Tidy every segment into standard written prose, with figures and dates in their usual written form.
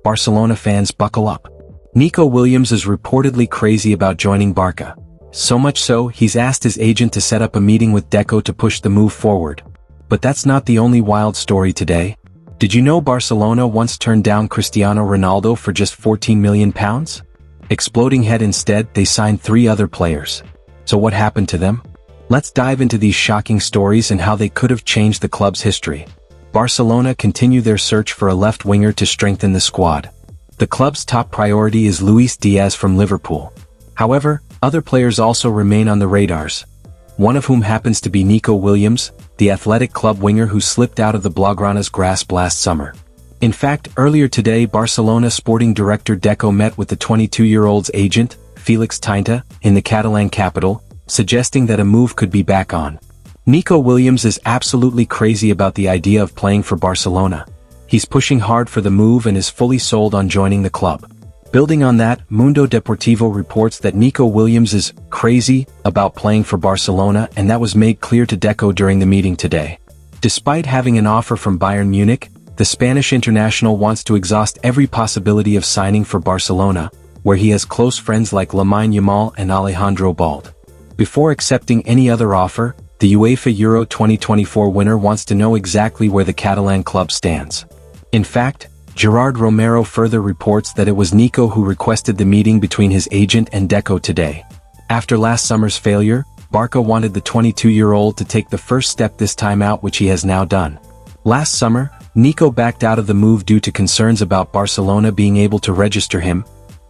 Barcelona fans buckle up. Nico Williams is reportedly crazy about joining Barca. So much so, he's asked his agent to set up a meeting with Deco to push the move forward. But that's not the only wild story today. Did you know Barcelona once turned down Cristiano Ronaldo for just £14 million? Exploding head instead, they signed 3 other players. So what happened to them? Let's dive into these shocking stories and how they could have changed the club's history. Barcelona continue their search for a left winger to strengthen the squad. The club's top priority is Luis Diaz from Liverpool. However, other players also remain on the radars. One of whom happens to be Nico Williams, the Athletic Club winger who slipped out of the Blaugrana's grasp last summer. In fact, earlier today Barcelona sporting director Deco met with the 22-year-old's agent, Felix Tinta, in the Catalan capital, suggesting that a move could be back on. Nico Williams is absolutely crazy about the idea of playing for Barcelona. He's pushing hard for the move and is fully sold on joining the club. Building on that, Mundo Deportivo reports that Nico Williams is crazy about playing for Barcelona, and that was made clear to Deco during the meeting today. Despite having an offer from Bayern Munich, the Spanish international wants to exhaust every possibility of signing for Barcelona, where he has close friends like Lamine Yamal and Alejandro Balde. Before accepting any other offer, the UEFA Euro 2024 winner wants to know exactly where the Catalan club stands. In fact, Gerard Romero further reports that it was Nico who requested the meeting between his agent and Deco today. After last summer's failure, Barca wanted the 22-year-old to take the first step this time out, which he has now done. Last summer, Nico backed out of the move due to concerns about Barcelona being able to register him,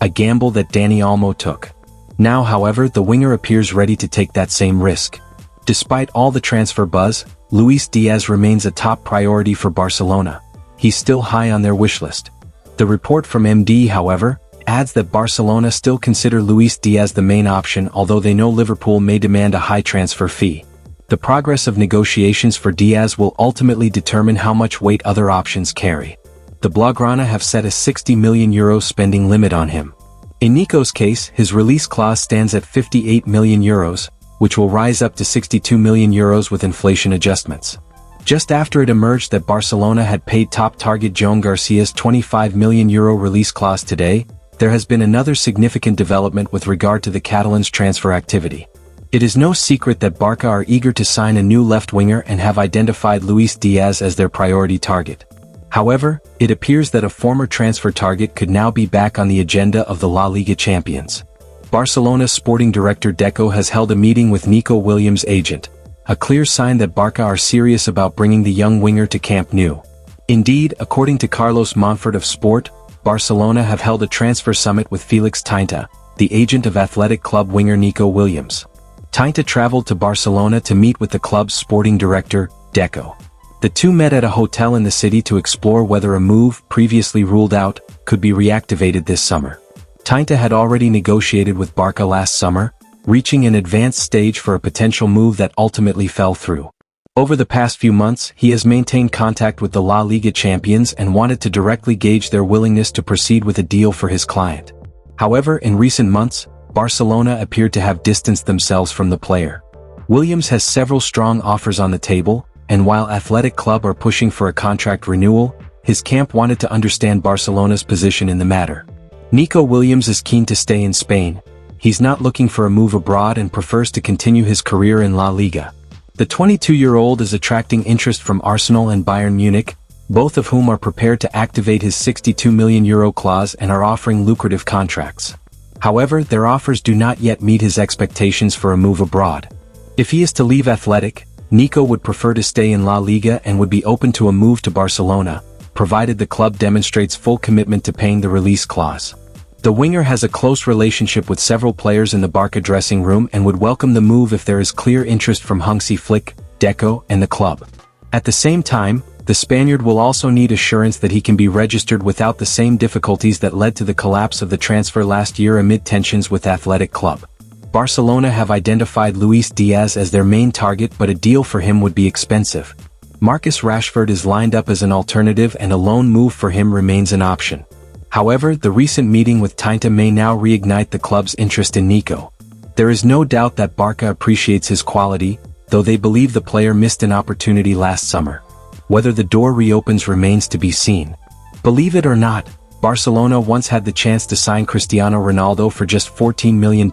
a gamble that Dani Olmo took. Now, however, the winger appears ready to take that same risk. Despite all the transfer buzz, Luis Diaz remains a top priority for Barcelona. He's still high on their wish list. The report from MD, however, adds that Barcelona still consider Luis Diaz the main option, although they know Liverpool may demand a high transfer fee. The progress of negotiations for Diaz will ultimately determine how much weight other options carry. The Blaugrana have set a €60 million spending limit on him. In Nico's case, his release clause stands at €58 million, which will rise up to €62 million with inflation adjustments. Just after it emerged that Barcelona had paid top target Joan Garcia's €25 million release clause today, there has been another significant development with regard to the Catalans' transfer activity. It is no secret that Barca are eager to sign a new left winger and have identified Luis Diaz as their priority target. However, it appears that a former transfer target could now be back on the agenda of the La Liga champions. Barcelona's sporting director Deco has held a meeting with Nico Williams' agent, a clear sign that Barca are serious about bringing the young winger to Camp Nou. Indeed, according to Carlos Montfort of Sport, Barcelona have held a transfer summit with Felix Tinta, the agent of Athletic Club winger Nico Williams. Tinta traveled to Barcelona to meet with the club's sporting director, Deco. The two met at a hotel in the city to explore whether a move, previously ruled out, could be reactivated this summer. Tinta had already negotiated with Barca last summer, reaching an advanced stage for a potential move that ultimately fell through. Over the past few months, he has maintained contact with the La Liga champions and wanted to directly gauge their willingness to proceed with a deal for his client. However, in recent months, Barcelona appeared to have distanced themselves from the player. Williams has several strong offers on the table, and while Athletic Club are pushing for a contract renewal, his camp wanted to understand Barcelona's position in the matter. Nico Williams is keen to stay in Spain. He's not looking for a move abroad and prefers to continue his career in La Liga. The 22-year-old is attracting interest from Arsenal and Bayern Munich, both of whom are prepared to activate his €62 million clause and are offering lucrative contracts. However, their offers do not yet meet his expectations for a move abroad. If he is to leave Athletic, Nico would prefer to stay in La Liga and would be open to a move to Barcelona, provided the club demonstrates full commitment to paying the release clause. The winger has a close relationship with several players in the Barca dressing room and would welcome the move if there is clear interest from Hansi Flick, Deco, and the club. At the same time, the Spaniard will also need assurance that he can be registered without the same difficulties that led to the collapse of the transfer last year amid tensions with Athletic Club. Barcelona have identified Luis Diaz as their main target, but a deal for him would be expensive. Marcus Rashford is lined up as an alternative and a loan move for him remains an option. However, the recent meeting with Tinta may now reignite the club's interest in Nico. There is no doubt that Barca appreciates his quality, though they believe the player missed an opportunity last summer. Whether the door reopens remains to be seen. Believe it or not, Barcelona once had the chance to sign Cristiano Ronaldo for just £14 million,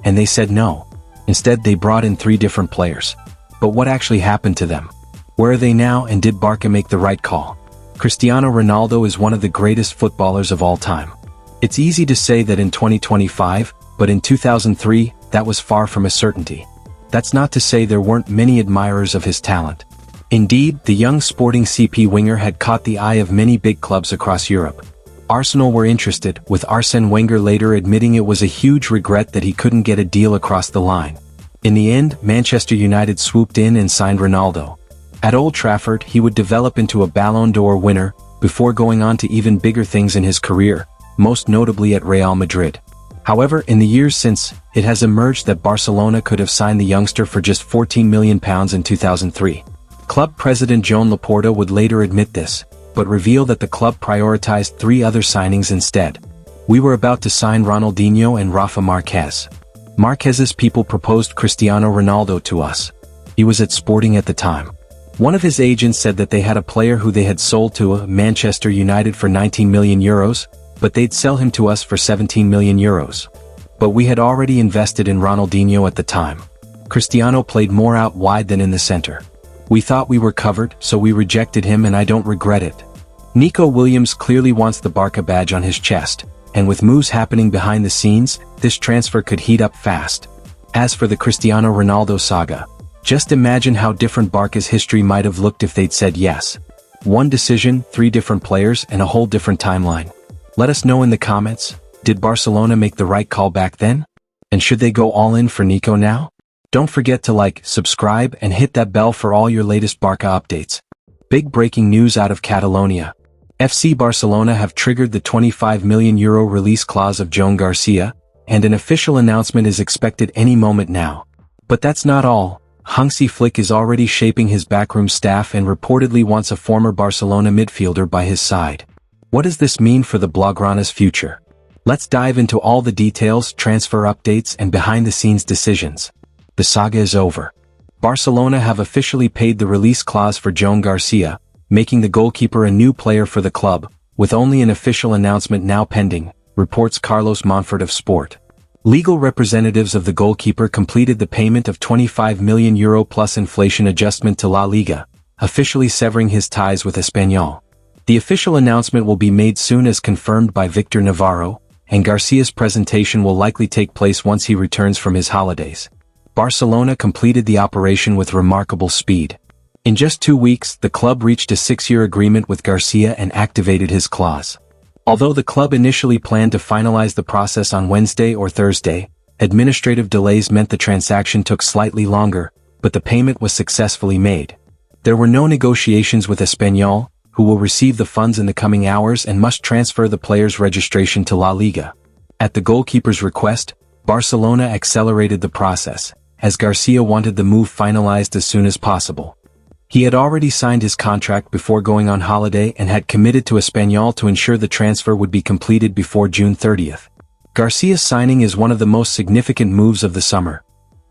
and they said no. Instead, they brought in 3 different players. But what actually happened to them? Where are they now, and did Barca make the right call? Cristiano Ronaldo is one of the greatest footballers of all time. It's easy to say that in 2025, but in 2003, that was far from a certainty. That's not to say there weren't many admirers of his talent. Indeed, the young sporting CP winger had caught the eye of many big clubs across Europe. Arsenal were interested, with Arsène Wenger later admitting it was a huge regret that he couldn't get a deal across the line. In the end, Manchester United swooped in and signed Ronaldo. At Old Trafford, he would develop into a Ballon d'Or winner, before going on to even bigger things in his career, most notably at Real Madrid. However, in the years since, it has emerged that Barcelona could have signed the youngster for just £14 million in 2003. Club president Joan Laporta would later admit this, but reveal that the club prioritized 3 other signings instead. We were about to sign Ronaldinho and Rafa Marquez. Marquez's people proposed Cristiano Ronaldo to us. He was at Sporting at the time. One of his agents said that they had a player who they had sold to Manchester United for €19 million, but they'd sell him to us for €17 million. But we had already invested in Ronaldinho at the time. Cristiano played more out wide than in the center. We thought we were covered, so we rejected him, and I don't regret it. Nico Williams clearly wants the Barca badge on his chest, and with moves happening behind the scenes, this transfer could heat up fast. As for the Cristiano Ronaldo saga, just imagine how different Barca's history might have looked if they'd said yes. 1 decision, 3 different players, and a whole different timeline. Let us know in the comments, did Barcelona make the right call back then? And should they go all in for Nico now? Don't forget to like, subscribe, and hit that bell for all your latest Barca updates. Big breaking news out of Catalonia. FC Barcelona have triggered the €25 million release clause of Joan Garcia, and an official announcement is expected any moment now. But that's not all. Hansi Flick is already shaping his backroom staff and reportedly wants a former Barcelona midfielder by his side. What does this mean for the Blaugrana's future? Let's dive into all the details, transfer updates, and behind-the-scenes decisions. The saga is over. Barcelona have officially paid the release clause for Joan Garcia, making the goalkeeper a new player for the club, with only an official announcement now pending, reports Carlos Monfort of Sport. Legal representatives of the goalkeeper completed the payment of €25 million plus inflation adjustment to La Liga, officially severing his ties with Espanyol. The official announcement will be made soon as confirmed by Victor Navarro, and Garcia's presentation will likely take place once he returns from his holidays. Barcelona completed the operation with remarkable speed. In just 2 weeks, the club reached a 6-year agreement with Garcia and activated his clause. Although the club initially planned to finalize the process on Wednesday or Thursday, administrative delays meant the transaction took slightly longer, but the payment was successfully made. There were no negotiations with Espanyol, who will receive the funds in the coming hours and must transfer the player's registration to La Liga. At the goalkeeper's request, Barcelona accelerated the process, as Garcia wanted the move finalized as soon as possible. He had already signed his contract before going on holiday and had committed to Espanyol to ensure the transfer would be completed before June 30th. Garcia's signing is one of the most significant moves of the summer.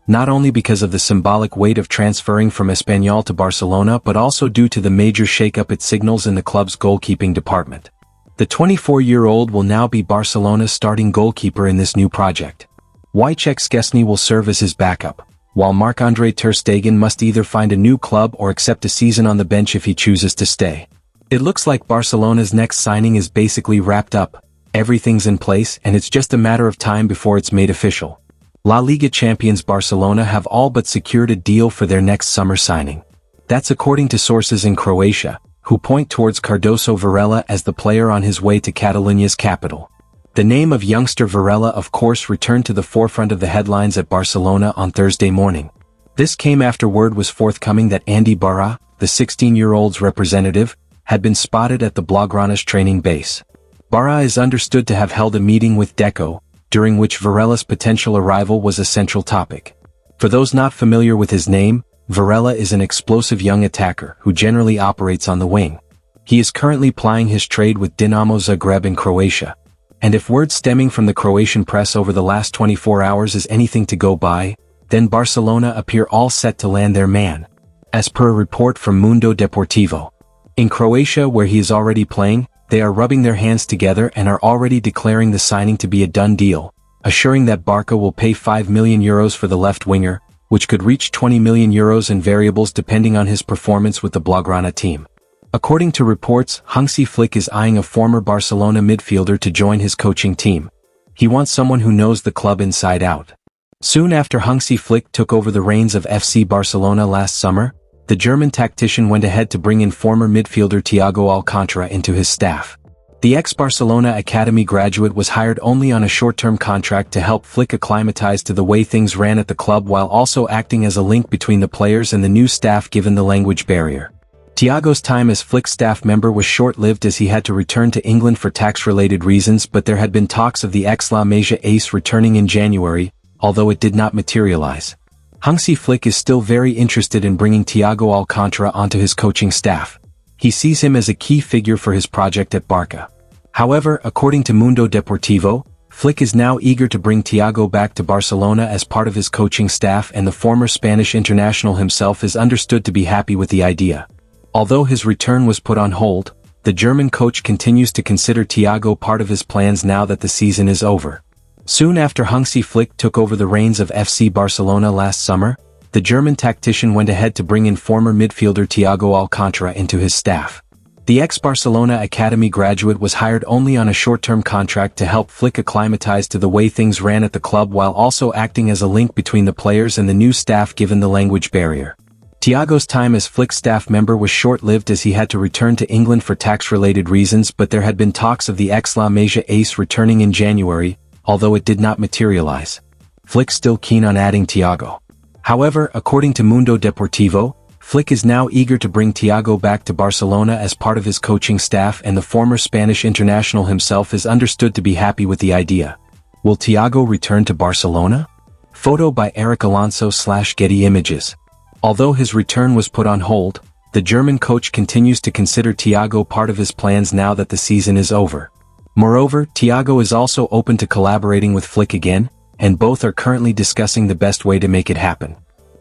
Not only because of the symbolic weight of transferring from Espanyol to Barcelona, but also due to the major shakeup it signals in the club's goalkeeping department. The 24-year-old will now be Barcelona's starting goalkeeper in this new project. Wojciech Szczesny will serve as his backup, while Marc-Andre ter Stegen must either find a new club or accept a season on the bench if he chooses to stay. It looks like Barcelona's next signing is basically wrapped up, everything's in place, and it's just a matter of time before it's made official. La Liga champions Barcelona have all but secured a deal for their next summer signing. That's according to sources in Croatia, who point towards Cardoso Varela as the player on his way to Catalonia's capital. The name of youngster Varela of course returned to the forefront of the headlines at Barcelona on Thursday morning. This came after word was forthcoming that Andy Barra, the 16-year-old's representative, had been spotted at the Blaugrana's training base. Barra is understood to have held a meeting with Deco, during which Varela's potential arrival was a central topic. For those not familiar with his name, Varela is an explosive young attacker who generally operates on the wing. He is currently plying his trade with Dinamo Zagreb in Croatia. And if word stemming from the Croatian press over the last 24 hours is anything to go by, then Barcelona appear all set to land their man. As per a report from Mundo Deportivo. In Croatia, where he is already playing, they are rubbing their hands together and are already declaring the signing to be a done deal, assuring that Barça will pay €5 million for the left winger, which could reach €20 million in variables depending on his performance with the Blaugrana team. According to reports, Hansi Flick is eyeing a former Barcelona midfielder to join his coaching team. He wants someone who knows the club inside out. Soon after Hansi Flick took over the reins of FC Barcelona last summer, the German tactician went ahead to bring in former midfielder Thiago Alcantara into his staff. The ex-Barcelona Academy graduate was hired only on a short-term contract to help Flick acclimatize to the way things ran at the club while also acting as a link between the players and the new staff given the language barrier. Thiago's time as Flick's staff member was short-lived as he had to return to England for tax-related reasons, but there had been talks of the ex-La Masia ace returning in January, although it did not materialize. Hansi Flick is still very interested in bringing Thiago Alcantara onto his coaching staff. He sees him as a key figure for his project at Barça. However, according to Mundo Deportivo, Flick is now eager to bring Thiago back to Barcelona as part of his coaching staff, and the former Spanish international himself is understood to be happy with the idea. Although his return was put on hold, the German coach continues to consider Thiago part of his plans now that the season is over. Soon after Hansi Flick took over the reins of FC Barcelona last summer, the German tactician went ahead to bring in former midfielder Thiago Alcantara into his staff. The ex-Barcelona Academy graduate was hired only on a short-term contract to help Flick acclimatize to the way things ran at the club while also acting as a link between the players and the new staff given the language barrier. Thiago's time as Flick's staff member was short-lived as he had to return to England for tax-related reasons, but there had been talks of the ex-La Masia ace returning in January, although it did not materialize. Flick's still keen on adding Thiago. However, according to Mundo Deportivo, Flick is now eager to bring Thiago back to Barcelona as part of his coaching staff, and the former Spanish international himself is understood to be happy with the idea. Will Thiago return to Barcelona? Photo by Eric Alonso/Getty Images. Although his return was put on hold, the German coach continues to consider Thiago part of his plans now that the season is over. Moreover, Thiago is also open to collaborating with Flick again, and both are currently discussing the best way to make it happen.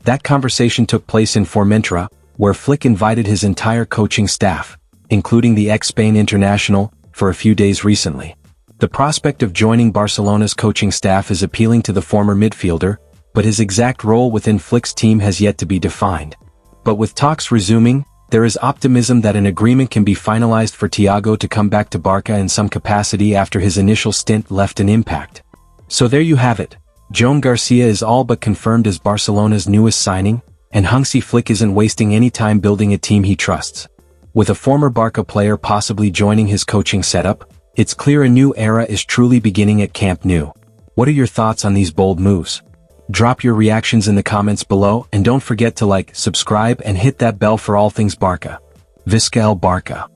That conversation took place in Formentera, where Flick invited his entire coaching staff, including the ex-Spain international, for a few days recently. The prospect of joining Barcelona's coaching staff is appealing to the former midfielder, but his exact role within Flick's team has yet to be defined. But with talks resuming, there is optimism that an agreement can be finalized for Thiago to come back to Barça in some capacity after his initial stint left an impact. So there you have it. Joan Garcia is all but confirmed as Barcelona's newest signing, and Hansi Flick isn't wasting any time building a team he trusts. With a former Barça player possibly joining his coaching setup, it's clear a new era is truly beginning at Camp Nou. What are your thoughts on these bold moves? Drop your reactions in the comments below, and don't forget to like, subscribe and hit that bell for all things Barça. Visca el Barça.